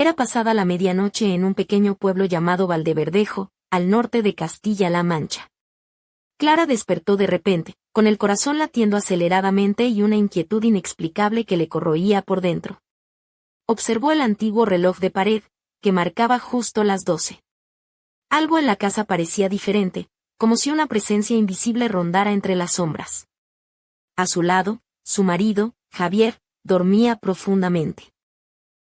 Era pasada la medianoche en un pequeño pueblo llamado Valdeverdejo, al norte de Castilla-La Mancha. Clara despertó de repente, con el corazón latiendo aceleradamente y una inquietud inexplicable que le corroía por dentro. Observó el antiguo reloj de pared, que marcaba justo las 12. Algo en la casa parecía diferente, como si una presencia invisible rondara entre las sombras. A su lado, su marido, Javier, dormía profundamente.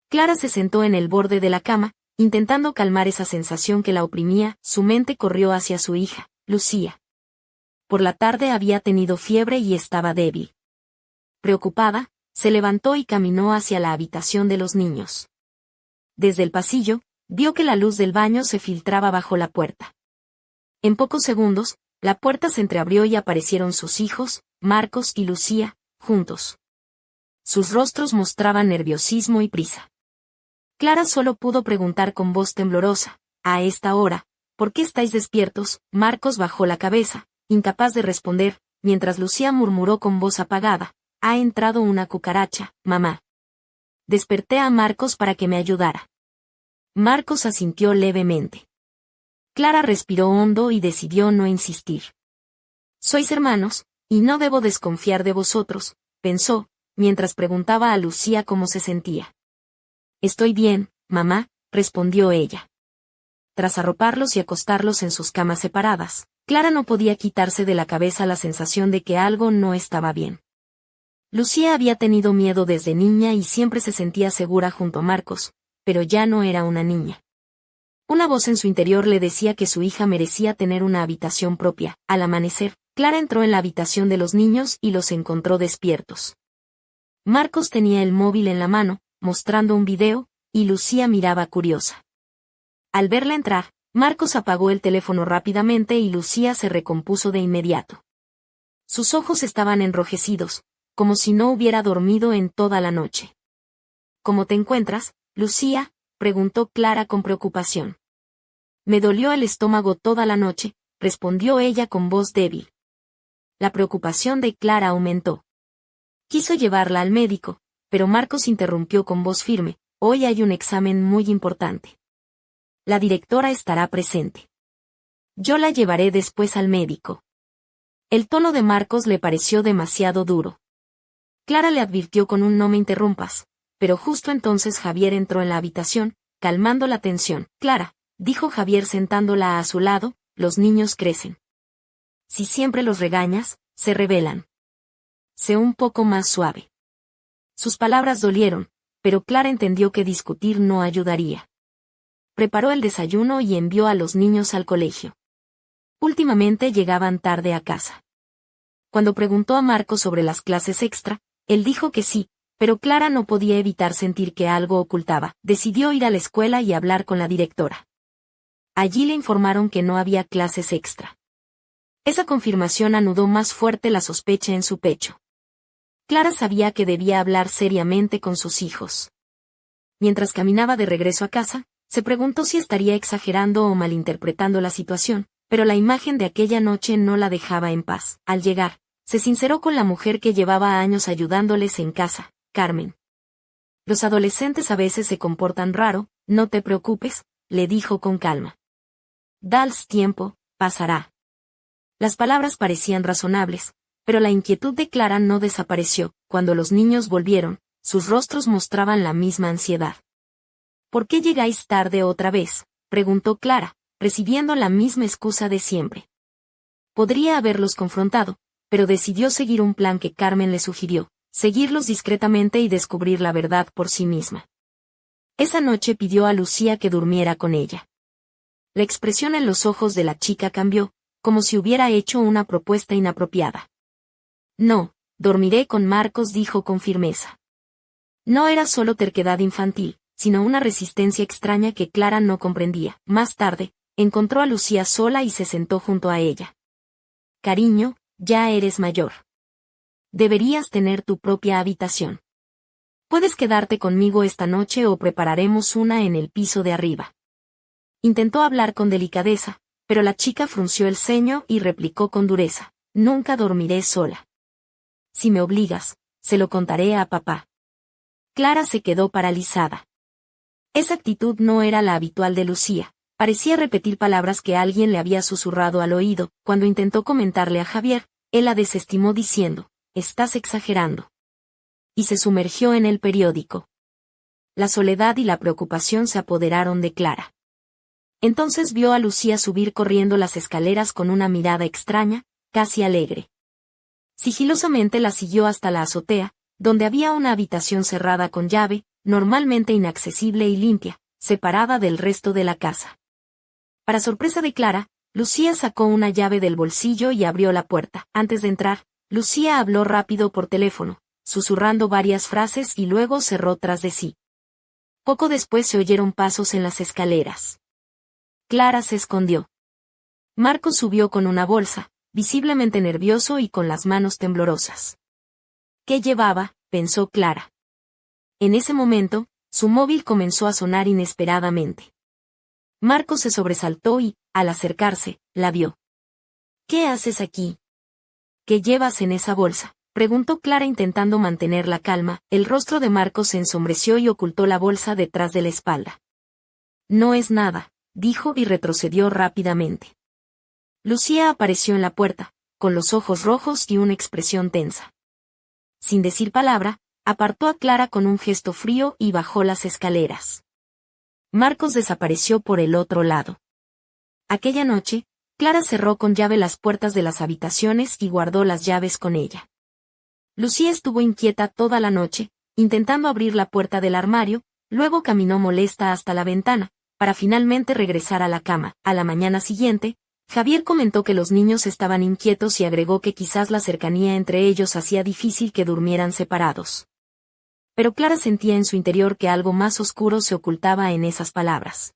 Clara se sentó en el borde de la cama, intentando calmar esa sensación que la oprimía. Su mente corrió hacia su hija, Lucía. Por la tarde había tenido fiebre y estaba débil. Preocupada, se levantó y caminó hacia la habitación de los niños. Desde el pasillo, vio que la luz del baño se filtraba bajo la puerta. En pocos segundos, la puerta se entreabrió y aparecieron sus hijos, Marcos y Lucía, juntos. Sus rostros mostraban nerviosismo y prisa. Clara solo pudo preguntar con voz temblorosa: «¿A esta hora? ¿Por qué estáis despiertos?». Marcos bajó la cabeza, incapaz de responder, mientras Lucía murmuró con voz apagada: «Ha entrado una cucaracha, mamá». Desperté a Marcos para que me ayudara. Marcos asintió levemente. Clara respiró hondo y decidió no insistir. «Sois hermanos, y no debo desconfiar de vosotros», pensó, mientras preguntaba a Lucía cómo se sentía. «Estoy bien, mamá», respondió ella. Tras arroparlos y acostarlos en sus camas separadas, Clara no podía quitarse de la cabeza la sensación de que algo no estaba bien. Lucía había tenido miedo desde niña y siempre se sentía segura junto a Marcos, pero ya no era una niña. Una voz en su interior le decía que su hija merecía tener una habitación propia. Al amanecer, Clara entró en la habitación de los niños y los encontró despiertos. Marcos tenía el móvil en la mano, mostrando un video, y Lucía miraba curiosa. Al verla entrar, Marcos apagó el teléfono rápidamente y Lucía se recompuso de inmediato. Sus ojos estaban enrojecidos, como si no hubiera dormido en toda la noche. «¿Cómo te encuentras, Lucía?», preguntó Clara con preocupación. «Me dolió el estómago toda la noche», respondió ella con voz débil. La preocupación de Clara aumentó. Quiso llevarla al médico, pero Marcos interrumpió con voz firme: «Hoy hay un examen muy importante. La directora estará presente. Yo la llevaré después al médico». El tono de Marcos le pareció demasiado duro. Clara le advirtió con un «no me interrumpas», pero justo entonces Javier entró en la habitación, calmando la tensión. «Clara», dijo Javier sentándola a su lado, «los niños crecen. Si siempre los regañas, se rebelan. Sé un poco más suave». Sus palabras dolieron, pero Clara entendió que discutir no ayudaría. Preparó el desayuno y envió a los niños al colegio. Últimamente llegaban tarde a casa. Cuando preguntó a Marcos sobre las clases extra, él dijo que sí, pero Clara no podía evitar sentir que algo ocultaba. Decidió ir a la escuela y hablar con la directora. Allí le informaron que no había clases extra. Esa confirmación anudó más fuerte la sospecha en su pecho. Clara sabía que debía hablar seriamente con sus hijos. Mientras caminaba de regreso a casa, se preguntó si estaría exagerando o malinterpretando la situación, pero la imagen de aquella noche no la dejaba en paz. Al llegar, se sinceró con la mujer que llevaba años ayudándoles en casa, Carmen. «Los adolescentes a veces se comportan raro, no te preocupes», le dijo con calma. «Dales tiempo, pasará». Las palabras parecían razonables, pero la inquietud de Clara no desapareció. Cuando los niños volvieron, sus rostros mostraban la misma ansiedad. «¿Por qué llegáis tarde otra vez?», preguntó Clara, recibiendo la misma excusa de siempre. Podría haberlos confrontado, pero decidió seguir un plan que Carmen le sugirió: seguirlos discretamente y descubrir la verdad por sí misma. Esa noche pidió a Lucía que durmiera con ella. La expresión en los ojos de la chica cambió, como si hubiera hecho una propuesta inapropiada. «No, dormiré con Marcos», dijo con firmeza. No era solo terquedad infantil, sino una resistencia extraña que Clara no comprendía. Más tarde, encontró a Lucía sola y se sentó junto a ella. «Cariño, ya eres mayor. Deberías tener tu propia habitación. Puedes quedarte conmigo esta noche o prepararemos una en el piso de arriba». Intentó hablar con delicadeza, pero la chica frunció el ceño y replicó con dureza: «Nunca dormiré sola. Si me obligas, se lo contaré a papá». Clara se quedó paralizada. Esa actitud no era la habitual de Lucía. Parecía repetir palabras que alguien le había susurrado al oído. Cuando intentó comentarle a Javier, él la desestimó diciendo, «Estás exagerando». Y se sumergió en el periódico. La soledad y la preocupación se apoderaron de Clara. Entonces vio a Lucía subir corriendo las escaleras con una mirada extraña, casi alegre. Sigilosamente la siguió hasta la azotea, donde había una habitación cerrada con llave, normalmente inaccesible y limpia, separada del resto de la casa. Para sorpresa de Clara, Lucía sacó una llave del bolsillo y abrió la puerta. Antes de entrar, Lucía habló rápido por teléfono, susurrando varias frases y luego cerró tras de sí. Poco después se oyeron pasos en las escaleras. Clara se escondió. Marcos subió con una bolsa, visiblemente nervioso y con las manos temblorosas. ¿Qué llevaba?, pensó Clara. En ese momento, su móvil comenzó a sonar inesperadamente. Marcos se sobresaltó y, al acercarse, la vio. «¿Qué haces aquí? ¿Qué llevas en esa bolsa?», preguntó Clara intentando mantener la calma. El rostro de Marcos se ensombreció y ocultó la bolsa detrás de la espalda. «No es nada», dijo y retrocedió rápidamente. Lucía apareció en la puerta, con los ojos rojos y una expresión tensa. Sin decir palabra, apartó a Clara con un gesto frío y bajó las escaleras. Marcos desapareció por el otro lado. Aquella noche, Clara cerró con llave las puertas de las habitaciones y guardó las llaves con ella. Lucía estuvo inquieta toda la noche, intentando abrir la puerta del armario, luego caminó molesta hasta la ventana, para finalmente regresar a la cama. A la mañana siguiente, Javier comentó que los niños estaban inquietos y agregó que quizás la cercanía entre ellos hacía difícil que durmieran separados. Pero Clara sentía en su interior que algo más oscuro se ocultaba en esas palabras.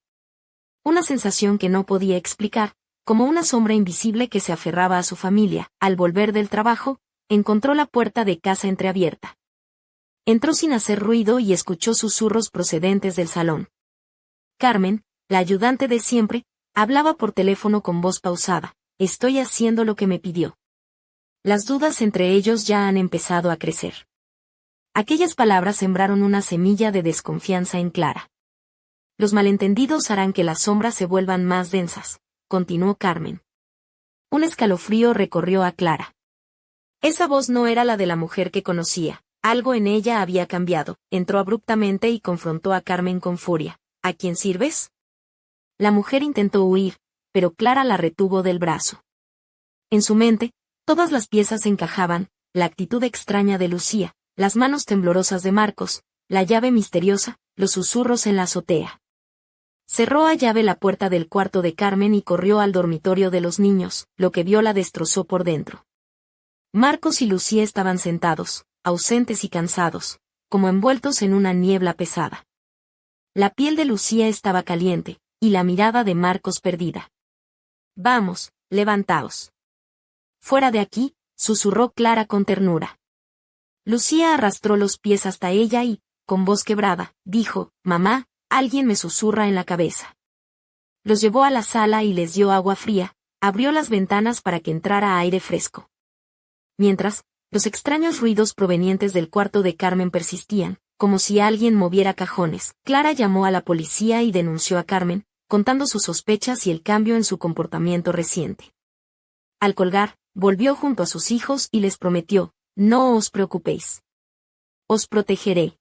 Una sensación que no podía explicar, como una sombra invisible que se aferraba a su familia. Al volver del trabajo, encontró la puerta de casa entreabierta. Entró sin hacer ruido y escuchó susurros procedentes del salón. Carmen, la ayudante de siempre, hablaba por teléfono con voz pausada. «Estoy haciendo lo que me pidió». Las dudas entre ellos ya han empezado a crecer. Aquellas palabras sembraron una semilla de desconfianza en Clara. «Los malentendidos harán que las sombras se vuelvan más densas», continuó Carmen. Un escalofrío recorrió a Clara. Esa voz no era la de la mujer que conocía. Algo en ella había cambiado. Entró abruptamente y confrontó a Carmen con furia. «¿A quién sirves?». La mujer intentó huir, pero Clara la retuvo del brazo. En su mente, todas las piezas encajaban: la actitud extraña de Lucía, las manos temblorosas de Marcos, la llave misteriosa, los susurros en la azotea. Cerró a llave la puerta del cuarto de Carmen y corrió al dormitorio de los niños. Lo que vio la destrozó por dentro. Marcos y Lucía estaban sentados, ausentes y cansados, como envueltos en una niebla pesada. La piel de Lucía estaba caliente, y la mirada de Marcos perdida. «Vamos, levantaos». «Fuera de aquí», susurró Clara con ternura. Lucía arrastró los pies hasta ella y, con voz quebrada, dijo: «Mamá, alguien me susurra en la cabeza». Los llevó a la sala y les dio agua fría, abrió las ventanas para que entrara aire fresco. Mientras, los extraños ruidos provenientes del cuarto de Carmen persistían, como si alguien moviera cajones. Clara llamó a la policía y denunció a Carmen, contando sus sospechas y el cambio en su comportamiento reciente. Al colgar, volvió junto a sus hijos y les prometió: «No os preocupéis. Os protegeré».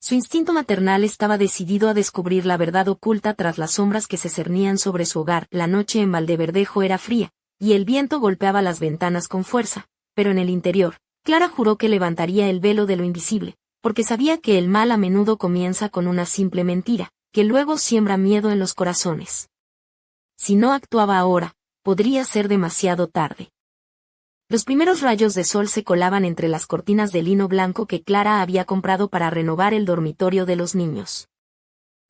Su instinto maternal estaba decidido a descubrir la verdad oculta tras las sombras que se cernían sobre su hogar. La noche en Valdeverdejo era fría, y el viento golpeaba las ventanas con fuerza, pero en el interior, Clara juró que levantaría el velo de lo invisible, porque sabía que el mal a menudo comienza con una simple mentira, que luego siembra miedo en los corazones. Si no actuaba ahora, podría ser demasiado tarde. Los primeros rayos de sol se colaban entre las cortinas de lino blanco que Clara había comprado para renovar el dormitorio de los niños.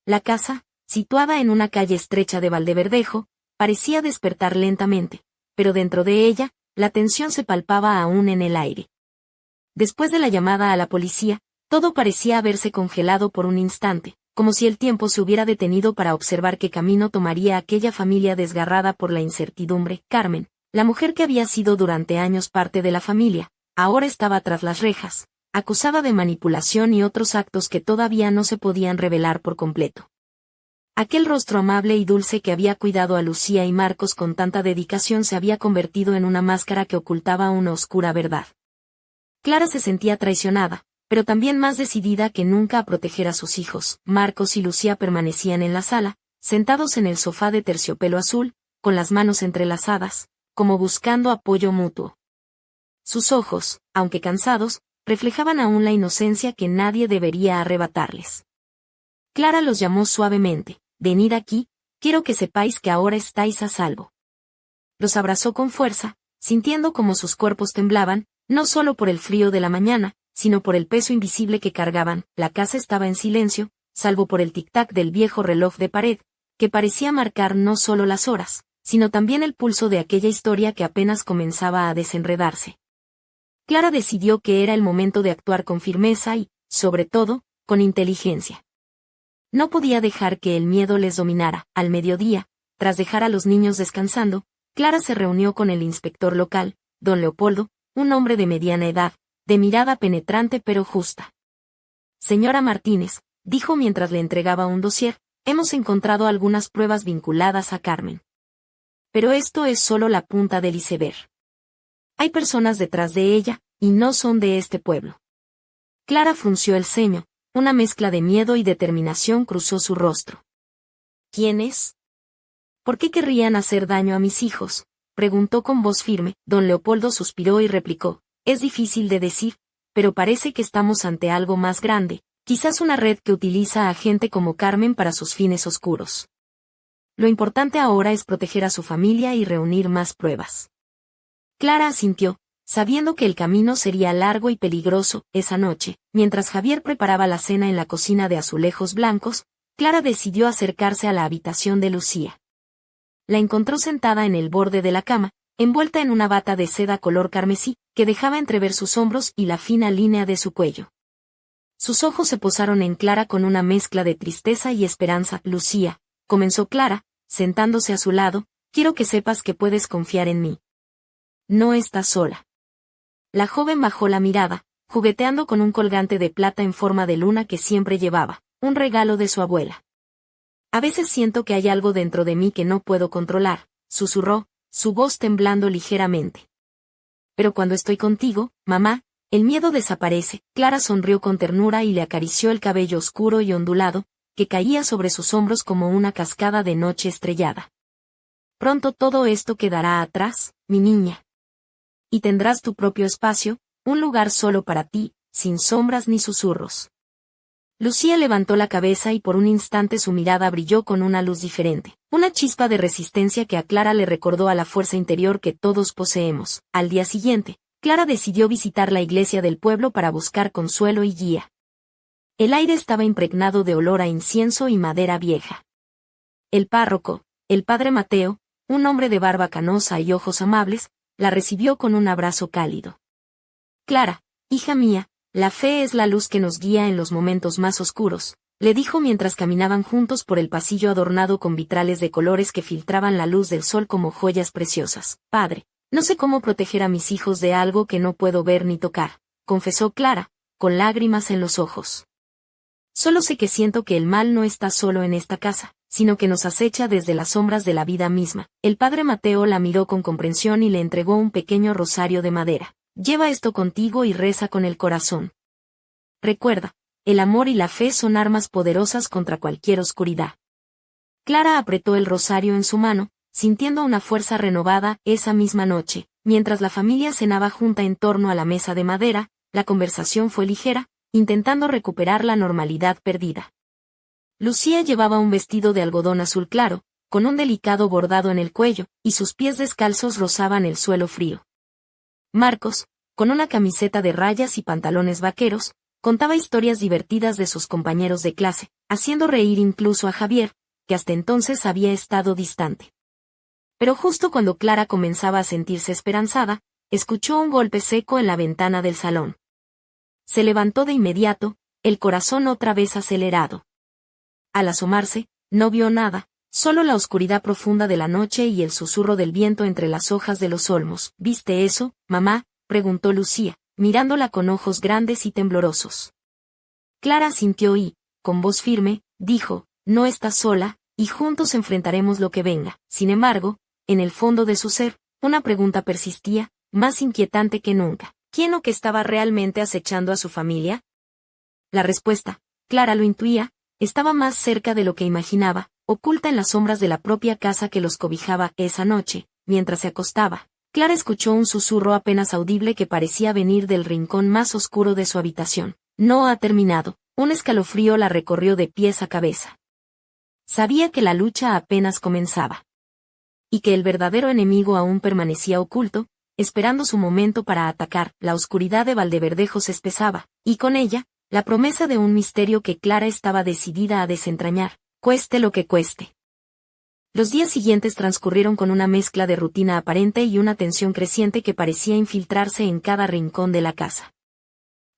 La casa, situada en una calle estrecha de Valdeverdejo, parecía despertar lentamente, pero dentro de ella, la tensión se palpaba aún en el aire. Después de la llamada a la policía, todo parecía haberse congelado por un instante, como si el tiempo se hubiera detenido para observar qué camino tomaría aquella familia desgarrada por la incertidumbre. Carmen, la mujer que había sido durante años parte de la familia, ahora estaba tras las rejas, acusada de manipulación y otros actos que todavía no se podían revelar por completo. Aquel rostro amable y dulce que había cuidado a Lucía y Marcos con tanta dedicación se había convertido en una máscara que ocultaba una oscura verdad. Clara se sentía traicionada, pero también más decidida que nunca a proteger a sus hijos. Marcos y Lucía permanecían en la sala, sentados en el sofá de terciopelo azul, con las manos entrelazadas, como buscando apoyo mutuo. Sus ojos, aunque cansados, reflejaban aún la inocencia que nadie debería arrebatarles. Clara los llamó suavemente. «Venid aquí, quiero que sepáis que ahora estáis a salvo». Los abrazó con fuerza, sintiendo como sus cuerpos temblaban, no solo por el frío de la mañana, sino por el peso invisible que cargaban. La casa estaba en silencio, salvo por el tic-tac del viejo reloj de pared, que parecía marcar no solo las horas, sino también el pulso de aquella historia que apenas comenzaba a desenredarse. Clara decidió que era el momento de actuar con firmeza y, sobre todo, con inteligencia. No podía dejar que el miedo les dominara. Al mediodía, tras dejar a los niños descansando, Clara se reunió con el inspector local, don Leopoldo, un hombre de mediana edad, de mirada penetrante pero justa. «Señora Martínez», dijo mientras le entregaba un dossier, «hemos encontrado algunas pruebas vinculadas a Carmen. Pero esto es solo la punta del iceberg. Hay personas detrás de ella, y no son de este pueblo». Clara frunció el ceño. Una mezcla de miedo y determinación cruzó su rostro. «¿Quiénes? ¿Por qué querrían hacer daño a mis hijos?», preguntó con voz firme. Don Leopoldo suspiró y replicó: «Es difícil de decir, pero parece que estamos ante algo más grande, quizás una red que utiliza a gente como Carmen para sus fines oscuros. Lo importante ahora es proteger a su familia y reunir más pruebas». Clara asintió, sabiendo que el camino sería largo y peligroso. Esa noche, mientras Javier preparaba la cena en la cocina de azulejos blancos, Clara decidió acercarse a la habitación de Lucía. La encontró sentada en el borde de la cama, envuelta en una bata de seda color carmesí, que dejaba entrever sus hombros y la fina línea de su cuello. Sus ojos se posaron en Clara con una mezcla de tristeza y esperanza. «Lucía», comenzó Clara, sentándose a su lado, «quiero que sepas que puedes confiar en mí. No estás sola». La joven bajó la mirada, jugueteando con un colgante de plata en forma de luna que siempre llevaba, un regalo de su abuela. «A veces siento que hay algo dentro de mí que no puedo controlar», susurró, su voz temblando ligeramente. «Pero cuando estoy contigo, mamá, el miedo desaparece». Clara sonrió con ternura y le acarició el cabello oscuro y ondulado, que caía sobre sus hombros como una cascada de noche estrellada. «Pronto todo esto quedará atrás, mi niña. Y tendrás tu propio espacio, un lugar solo para ti, sin sombras ni susurros». Lucía levantó la cabeza y por un instante su mirada brilló con una luz diferente, una chispa de resistencia que a Clara le recordó a la fuerza interior que todos poseemos. Al día siguiente, Clara decidió visitar la iglesia del pueblo para buscar consuelo y guía. El aire estaba impregnado de olor a incienso y madera vieja. El párroco, el padre Mateo, un hombre de barba canosa y ojos amables, la recibió con un abrazo cálido. «Clara, hija mía, la fe es la luz que nos guía en los momentos más oscuros», le dijo mientras caminaban juntos por el pasillo adornado con vitrales de colores que filtraban la luz del sol como joyas preciosas. «Padre, no sé cómo proteger a mis hijos de algo que no puedo ver ni tocar», confesó Clara, con lágrimas en los ojos. «Solo sé que siento que el mal no está solo en esta casa, sino que nos acecha desde las sombras de la vida misma». El padre Mateo la miró con comprensión y le entregó un pequeño rosario de madera. «Lleva esto contigo y reza con el corazón. Recuerda, el amor y la fe son armas poderosas contra cualquier oscuridad». Clara apretó el rosario en su mano, sintiendo una fuerza renovada. Esa misma noche, mientras la familia cenaba junta en torno a la mesa de madera, la conversación fue ligera, intentando recuperar la normalidad perdida. Lucía llevaba un vestido de algodón azul claro, con un delicado bordado en el cuello, y sus pies descalzos rozaban el suelo frío. Marcos, con una camiseta de rayas y pantalones vaqueros, contaba historias divertidas de sus compañeros de clase, haciendo reír incluso a Javier, que hasta entonces había estado distante. Pero justo cuando Clara comenzaba a sentirse esperanzada, escuchó un golpe seco en la ventana del salón. Se levantó de inmediato, el corazón otra vez acelerado. Al asomarse, no vio nada, solo la oscuridad profunda de la noche y el susurro del viento entre las hojas de los olmos. «¿Viste eso, mamá?», preguntó Lucía, mirándola con ojos grandes y temblorosos. Clara asintió y, con voz firme, dijo, no estás sola, y juntos enfrentaremos lo que venga. Sin embargo, en el fondo de su ser, una pregunta persistía, más inquietante que nunca. ¿Quién o qué estaba realmente acechando a su familia? La respuesta, Clara lo intuía, estaba más cerca de lo que imaginaba, oculta en las sombras de la propia casa que los cobijaba esa noche, mientras se acostaba. Clara escuchó un susurro apenas audible que parecía venir del rincón más oscuro de su habitación. No ha terminado. Un escalofrío la recorrió de pies a cabeza. Sabía que la lucha apenas comenzaba. Y que el verdadero enemigo aún permanecía oculto, esperando su momento para atacar. La oscuridad de Valdeverdejo se espesaba, y con ella, la promesa de un misterio que Clara estaba decidida a desentrañar, cueste lo que cueste. Los días siguientes transcurrieron con una mezcla de rutina aparente y una tensión creciente que parecía infiltrarse en cada rincón de la casa.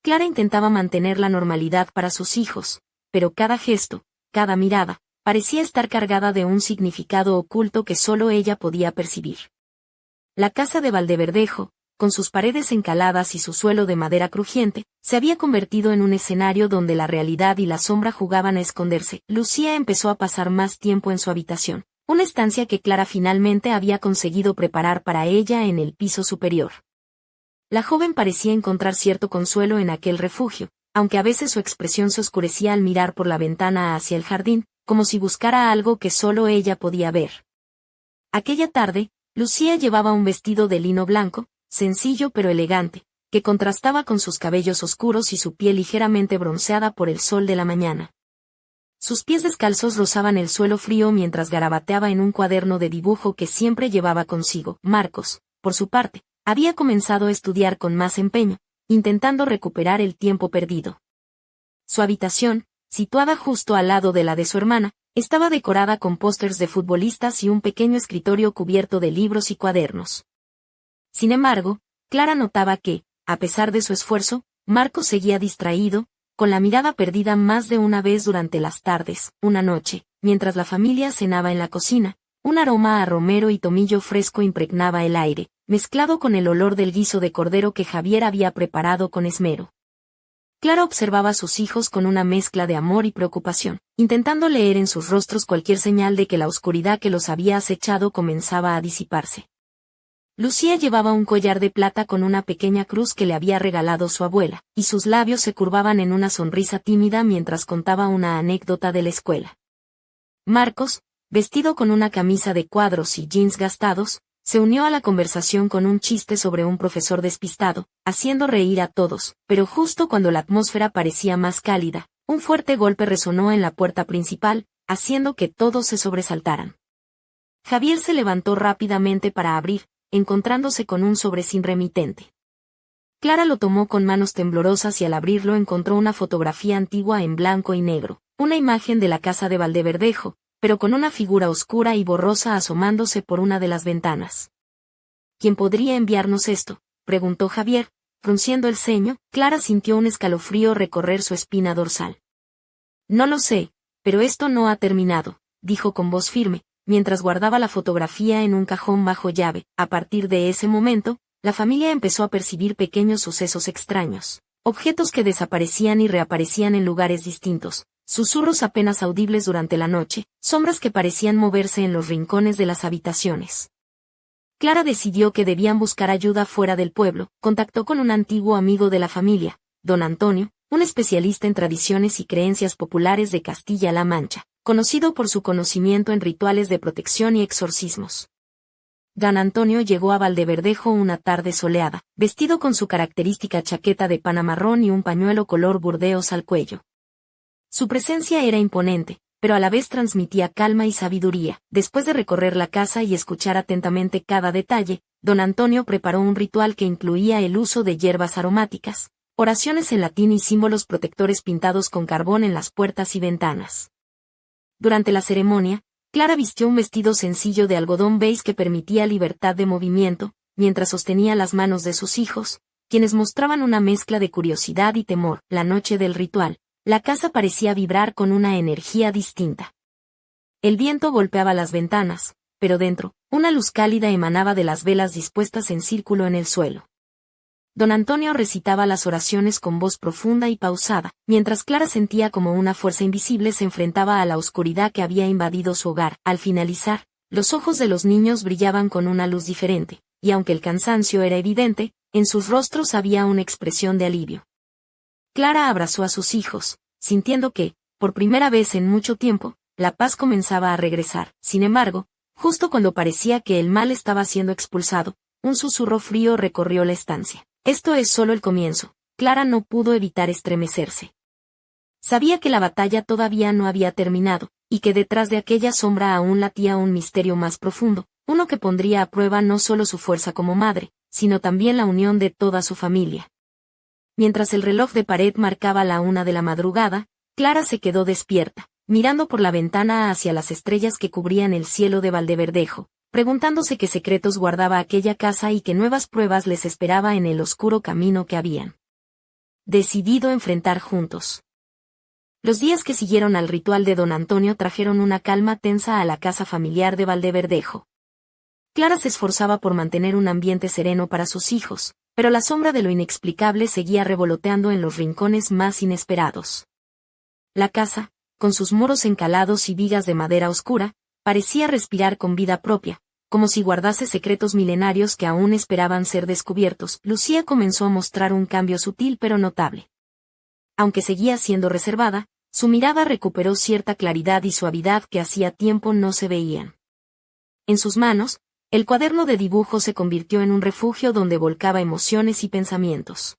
Clara intentaba mantener la normalidad para sus hijos, pero cada gesto, cada mirada, parecía estar cargada de un significado oculto que solo ella podía percibir. La casa de Valdeverdejo, con sus paredes encaladas y su suelo de madera crujiente, se había convertido en un escenario donde la realidad y la sombra jugaban a esconderse. Lucía empezó a pasar más tiempo en su habitación, una estancia que Clara finalmente había conseguido preparar para ella en el piso superior. La joven parecía encontrar cierto consuelo en aquel refugio, aunque a veces su expresión se oscurecía al mirar por la ventana hacia el jardín, como si buscara algo que solo ella podía ver. Aquella tarde, Lucía llevaba un vestido de lino blanco, sencillo pero elegante, que contrastaba con sus cabellos oscuros y su piel ligeramente bronceada por el sol de la mañana. Sus pies descalzos rozaban el suelo frío mientras garabateaba en un cuaderno de dibujo que siempre llevaba consigo. Marcos, por su parte, había comenzado a estudiar con más empeño, intentando recuperar el tiempo perdido. Su habitación, situada justo al lado de la de su hermana, estaba decorada con pósters de futbolistas y un pequeño escritorio cubierto de libros y cuadernos. Sin embargo, Clara notaba que, a pesar de su esfuerzo, Marcos seguía distraído, con la mirada perdida más de una vez durante las tardes. Una noche, mientras la familia cenaba en la cocina, un aroma a romero y tomillo fresco impregnaba el aire, mezclado con el olor del guiso de cordero que Javier había preparado con esmero. Clara observaba a sus hijos con una mezcla de amor y preocupación, intentando leer en sus rostros cualquier señal de que la oscuridad que los había acechado comenzaba a disiparse. Lucía llevaba un collar de plata con una pequeña cruz que le había regalado su abuela, y sus labios se curvaban en una sonrisa tímida mientras contaba una anécdota de la escuela. Marcos, vestido con una camisa de cuadros y jeans gastados, se unió a la conversación con un chiste sobre un profesor despistado, haciendo reír a todos, pero justo cuando la atmósfera parecía más cálida, un fuerte golpe resonó en la puerta principal, haciendo que todos se sobresaltaran. Javier se levantó rápidamente para abrir, encontrándose con un sobre sin remitente. Clara lo tomó con manos temblorosas y al abrirlo encontró una fotografía antigua en blanco y negro, una imagen de la casa de Valdeverdejo, pero con una figura oscura y borrosa asomándose por una de las ventanas. ¿Quién podría enviarnos esto?, preguntó Javier, frunciendo el ceño. Clara sintió un escalofrío recorrer su espina dorsal. No lo sé, pero esto no ha terminado, dijo con voz firme, mientras guardaba la fotografía en un cajón bajo llave. A partir de ese momento, la familia empezó a percibir pequeños sucesos extraños, objetos que desaparecían y reaparecían en lugares distintos, susurros apenas audibles durante la noche, sombras que parecían moverse en los rincones de las habitaciones. Clara decidió que debían buscar ayuda fuera del pueblo. Contactó con un antiguo amigo de la familia, don Antonio, un especialista en tradiciones y creencias populares de Castilla-La Mancha, conocido por su conocimiento en rituales de protección y exorcismos. Don Antonio llegó a Valdeverdejo una tarde soleada, vestido con su característica chaqueta de pana marrón y un pañuelo color burdeos al cuello. Su presencia era imponente, pero a la vez transmitía calma y sabiduría. Después de recorrer la casa y escuchar atentamente cada detalle, don Antonio preparó un ritual que incluía el uso de hierbas aromáticas, oraciones en latín y símbolos protectores pintados con carbón en las puertas y ventanas. Durante la ceremonia, Clara vistió un vestido sencillo de algodón beige que permitía libertad de movimiento, mientras sostenía las manos de sus hijos, quienes mostraban una mezcla de curiosidad y temor. La noche del ritual, la casa parecía vibrar con una energía distinta. El viento golpeaba las ventanas, pero dentro, una luz cálida emanaba de las velas dispuestas en círculo en el suelo. Don Antonio recitaba las oraciones con voz profunda y pausada, mientras Clara sentía como una fuerza invisible se enfrentaba a la oscuridad que había invadido su hogar. Al finalizar, los ojos de los niños brillaban con una luz diferente, y aunque el cansancio era evidente, en sus rostros había una expresión de alivio. Clara abrazó a sus hijos, sintiendo que, por primera vez en mucho tiempo, la paz comenzaba a regresar. Sin embargo, justo cuando parecía que el mal estaba siendo expulsado, un susurro frío recorrió la estancia. Esto es solo el comienzo. Clara no pudo evitar estremecerse. Sabía que la batalla todavía no había terminado, y que detrás de aquella sombra aún latía un misterio más profundo, uno que pondría a prueba no solo su fuerza como madre, sino también la unión de toda su familia. Mientras el reloj de pared marcaba la 1 de la madrugada, Clara se quedó despierta, mirando por la ventana hacia las estrellas que cubrían el cielo de Valdeverdejo, preguntándose qué secretos guardaba aquella casa y qué nuevas pruebas les esperaba en el oscuro camino que habían decidido enfrentar juntos. Los días que siguieron al ritual de don Antonio trajeron una calma tensa a la casa familiar de Valdeverdejo. Clara se esforzaba por mantener un ambiente sereno para sus hijos, pero la sombra de lo inexplicable seguía revoloteando en los rincones más inesperados. La casa, con sus muros encalados y vigas de madera oscura, parecía respirar con vida propia, como si guardase secretos milenarios que aún esperaban ser descubiertos. Lucía comenzó a mostrar un cambio sutil pero notable. Aunque seguía siendo reservada, su mirada recuperó cierta claridad y suavidad que hacía tiempo no se veían. En sus manos, el cuaderno de dibujo se convirtió en un refugio donde volcaba emociones y pensamientos.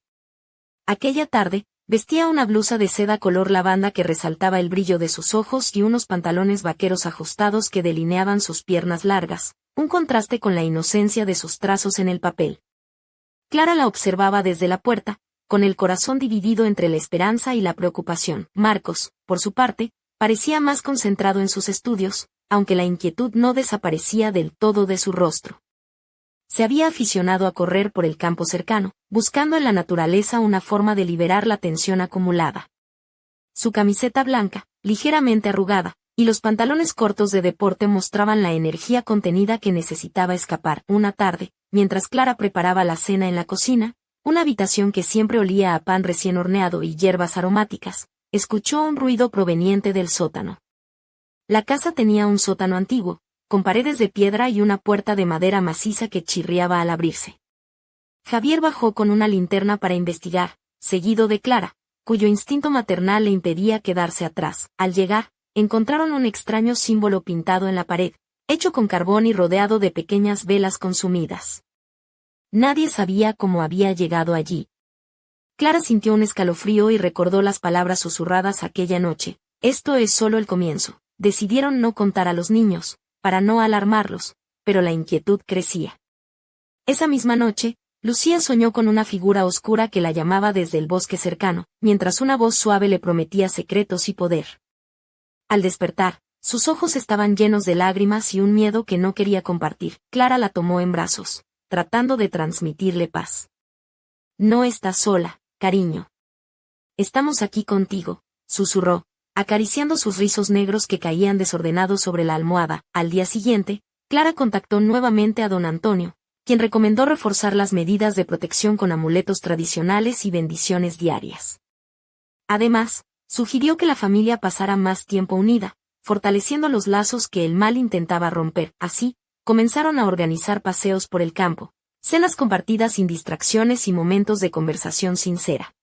Aquella tarde, vestía una blusa de seda color lavanda que resaltaba el brillo de sus ojos y unos pantalones vaqueros ajustados que delineaban sus piernas largas, un contraste con la inocencia de sus trazos en el papel. Clara la observaba desde la puerta, con el corazón dividido entre la esperanza y la preocupación. Marcos, por su parte, parecía más concentrado en sus estudios, aunque la inquietud no desaparecía del todo de su rostro. Se había aficionado a correr por el campo cercano, buscando en la naturaleza una forma de liberar la tensión acumulada. Su camiseta blanca, ligeramente arrugada, y los pantalones cortos de deporte mostraban la energía contenida que necesitaba escapar. Una tarde, mientras Clara preparaba la cena en la cocina, una habitación que siempre olía a pan recién horneado y hierbas aromáticas, escuchó un ruido proveniente del sótano. La casa tenía un sótano antiguo, con paredes de piedra y una puerta de madera maciza que chirriaba al abrirse. Javier bajó con una linterna para investigar, seguido de Clara, cuyo instinto maternal le impedía quedarse atrás. Al llegar, encontraron un extraño símbolo pintado en la pared, hecho con carbón y rodeado de pequeñas velas consumidas. Nadie sabía cómo había llegado allí. Clara sintió un escalofrío y recordó las palabras susurradas aquella noche. Esto es solo el comienzo. Decidieron no contar a los niños, para no alarmarlos, pero la inquietud crecía. Esa misma noche, Lucía soñó con una figura oscura que la llamaba desde el bosque cercano, mientras una voz suave le prometía secretos y poder. Al despertar, sus ojos estaban llenos de lágrimas y un miedo que no quería compartir. Clara la tomó en brazos, tratando de transmitirle paz. No estás sola, cariño. Estamos aquí contigo, susurró, acariciando sus rizos negros que caían desordenados sobre la almohada. Al día siguiente, Clara contactó nuevamente a don Antonio, quien recomendó reforzar las medidas de protección con amuletos tradicionales y bendiciones diarias. Además, sugirió que la familia pasara más tiempo unida, fortaleciendo los lazos que el mal intentaba romper. Así, comenzaron a organizar paseos por el campo, cenas compartidas sin distracciones y momentos de conversación sincera.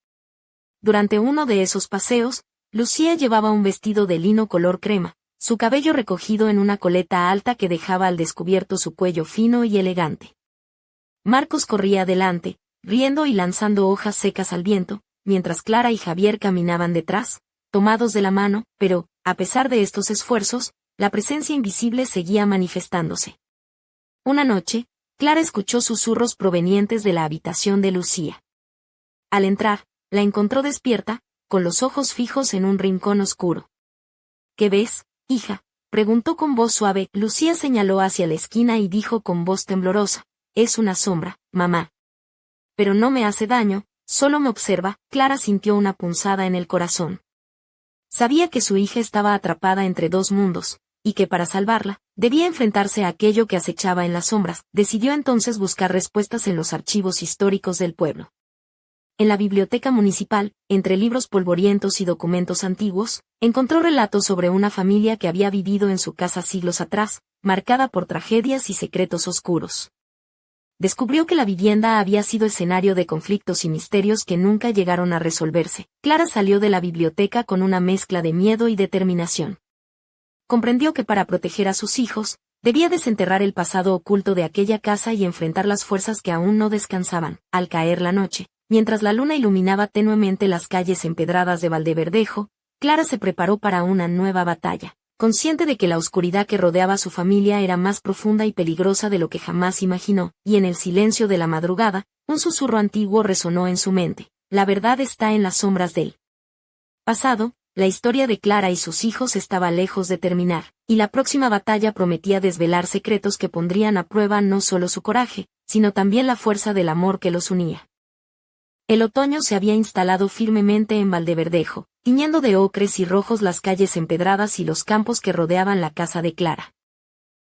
Durante uno de esos paseos, Lucía llevaba un vestido de lino color crema, su cabello recogido en una coleta alta que dejaba al descubierto su cuello fino y elegante. Marcos corría adelante, riendo y lanzando hojas secas al viento, mientras Clara y Javier caminaban detrás, tomados de la mano, pero, a pesar de estos esfuerzos, la presencia invisible seguía manifestándose. Una noche, Clara escuchó susurros provenientes de la habitación de Lucía. Al entrar, la encontró despierta, con los ojos fijos en un rincón oscuro. ¿Qué ves, hija?, preguntó con voz suave. Lucía señaló hacia la esquina y dijo con voz temblorosa, es una sombra, mamá. Pero no me hace daño, solo me observa. Clara sintió una punzada en el corazón. Sabía que su hija estaba atrapada entre dos mundos, y que para salvarla, debía enfrentarse a aquello que acechaba en las sombras. Decidió entonces buscar respuestas en los archivos históricos del pueblo. En la biblioteca municipal, entre libros polvorientos y documentos antiguos, encontró relatos sobre una familia que había vivido en su casa siglos atrás, marcada por tragedias y secretos oscuros. Descubrió que la vivienda había sido escenario de conflictos y misterios que nunca llegaron a resolverse. Clara salió de la biblioteca con una mezcla de miedo y determinación. Comprendió que para proteger a sus hijos, debía desenterrar el pasado oculto de aquella casa y enfrentar las fuerzas que aún no descansaban. Al caer la noche, mientras la luna iluminaba tenuemente las calles empedradas de Valdeverdejo, Clara se preparó para una nueva batalla, consciente de que la oscuridad que rodeaba a su familia era más profunda y peligrosa de lo que jamás imaginó, y en el silencio de la madrugada, un susurro antiguo resonó en su mente: la verdad está en las sombras del pasado. La historia de Clara y sus hijos estaba lejos de terminar, y la próxima batalla prometía desvelar secretos que pondrían a prueba no solo su coraje, sino también la fuerza del amor que los unía. El otoño se había instalado firmemente en Valdeverdejo, tiñendo de ocres y rojos las calles empedradas y los campos que rodeaban la casa de Clara.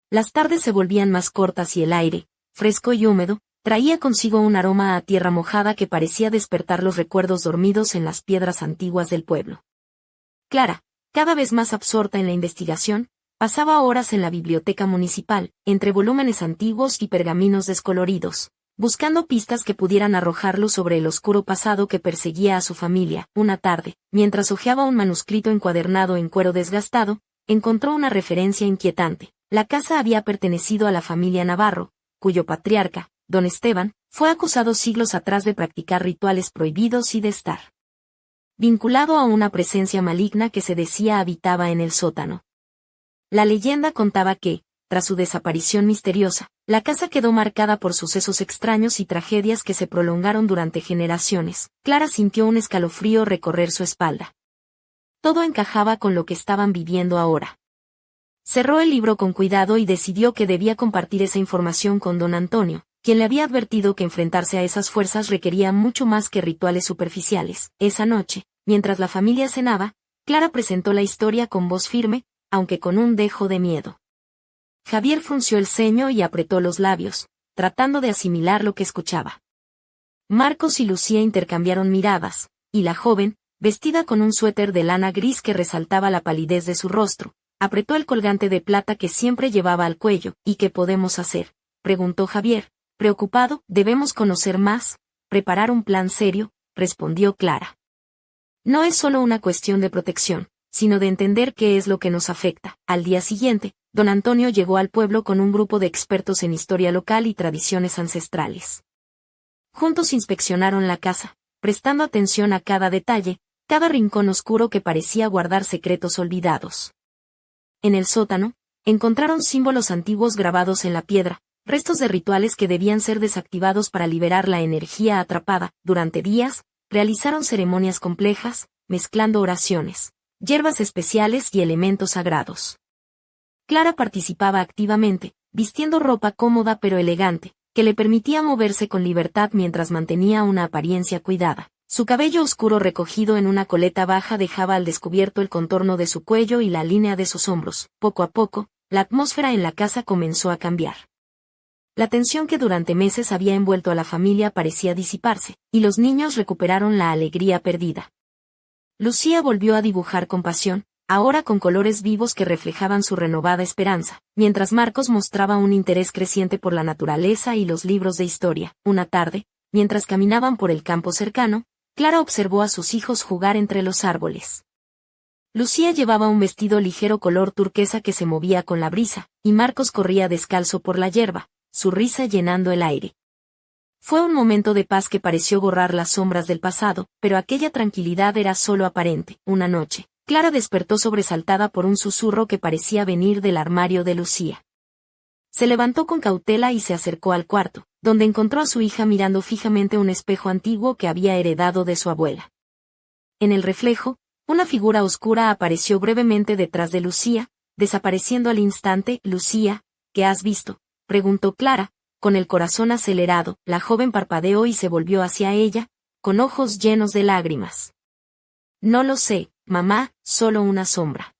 Las tardes se volvían más cortas y el aire, fresco y húmedo, traía consigo un aroma a tierra mojada que parecía despertar los recuerdos dormidos en las piedras antiguas del pueblo. Clara, cada vez más absorta en la investigación, pasaba horas en la biblioteca municipal, entre volúmenes antiguos y pergaminos descoloridos, buscando pistas que pudieran arrojar luz sobre el oscuro pasado que perseguía a su familia. Una tarde, mientras hojeaba un manuscrito encuadernado en cuero desgastado, encontró una referencia inquietante. La casa había pertenecido a la familia Navarro, cuyo patriarca, don Esteban, fue acusado siglos atrás de practicar rituales prohibidos y de estar vinculado a una presencia maligna que se decía habitaba en el sótano. La leyenda contaba que, tras su desaparición misteriosa, la casa quedó marcada por sucesos extraños y tragedias que se prolongaron durante generaciones. Clara sintió un escalofrío recorrer su espalda. Todo encajaba con lo que estaban viviendo ahora. Cerró el libro con cuidado y decidió que debía compartir esa información con don Antonio, quien le había advertido que enfrentarse a esas fuerzas requería mucho más que rituales superficiales. Esa noche, mientras la familia cenaba, Clara presentó la historia con voz firme, aunque con un dejo de miedo. Javier frunció el ceño y apretó los labios, tratando de asimilar lo que escuchaba. Marcos y Lucía intercambiaron miradas, y la joven, vestida con un suéter de lana gris que resaltaba la palidez de su rostro, apretó el colgante de plata que siempre llevaba al cuello. ¿Y qué podemos hacer?, preguntó Javier, preocupado. Debemos conocer más, preparar un plan serio, respondió Clara. No es solo una cuestión de protección, sino de entender qué es lo que nos afecta. Al día siguiente, don Antonio llegó al pueblo con un grupo de expertos en historia local y tradiciones ancestrales. Juntos inspeccionaron la casa, prestando atención a cada detalle, cada rincón oscuro que parecía guardar secretos olvidados. En el sótano, encontraron símbolos antiguos grabados en la piedra, restos de rituales que debían ser desactivados para liberar la energía atrapada. Durante días, realizaron ceremonias complejas, mezclando oraciones, hierbas especiales y elementos sagrados. Clara participaba activamente, vistiendo ropa cómoda pero elegante, que le permitía moverse con libertad mientras mantenía una apariencia cuidada. Su cabello oscuro recogido en una coleta baja dejaba al descubierto el contorno de su cuello y la línea de sus hombros. Poco a poco, la atmósfera en la casa comenzó a cambiar. La tensión que durante meses había envuelto a la familia parecía disiparse, y los niños recuperaron la alegría perdida. Lucía volvió a dibujar con pasión, ahora con colores vivos que reflejaban su renovada esperanza, mientras Marcos mostraba un interés creciente por la naturaleza y los libros de historia. Una tarde, mientras caminaban por el campo cercano, Clara observó a sus hijos jugar entre los árboles. Lucía llevaba un vestido ligero color turquesa que se movía con la brisa, y Marcos corría descalzo por la hierba, su risa llenando el aire. Fue un momento de paz que pareció borrar las sombras del pasado, pero aquella tranquilidad era solo aparente. Una noche, Clara despertó sobresaltada por un susurro que parecía venir del armario de Lucía. Se levantó con cautela y se acercó al cuarto, donde encontró a su hija mirando fijamente un espejo antiguo que había heredado de su abuela. En el reflejo, una figura oscura apareció brevemente detrás de Lucía, desapareciendo al instante. «Lucía, ¿qué has visto?», preguntó Clara, con el corazón acelerado. La joven parpadeó y se volvió hacia ella, con ojos llenos de lágrimas. «No lo sé, mamá, solo una sombra.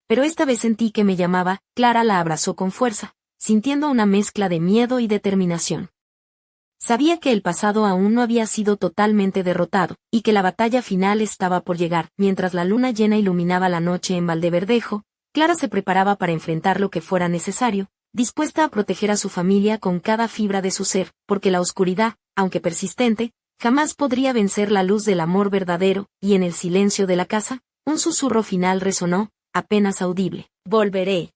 Pero esta vez sentí que me llamaba». Clara la abrazó con fuerza, sintiendo una mezcla de miedo y determinación. Sabía que el pasado aún no había sido totalmente derrotado, y que la batalla final estaba por llegar. Mientras la luna llena iluminaba la noche en Valdeverdejo, Clara se preparaba para enfrentar lo que fuera necesario, dispuesta a proteger a su familia con cada fibra de su ser, porque la oscuridad, aunque persistente, jamás podría vencer la luz del amor verdadero, y en el silencio de la casa, un susurro final resonó, apenas audible: volveré.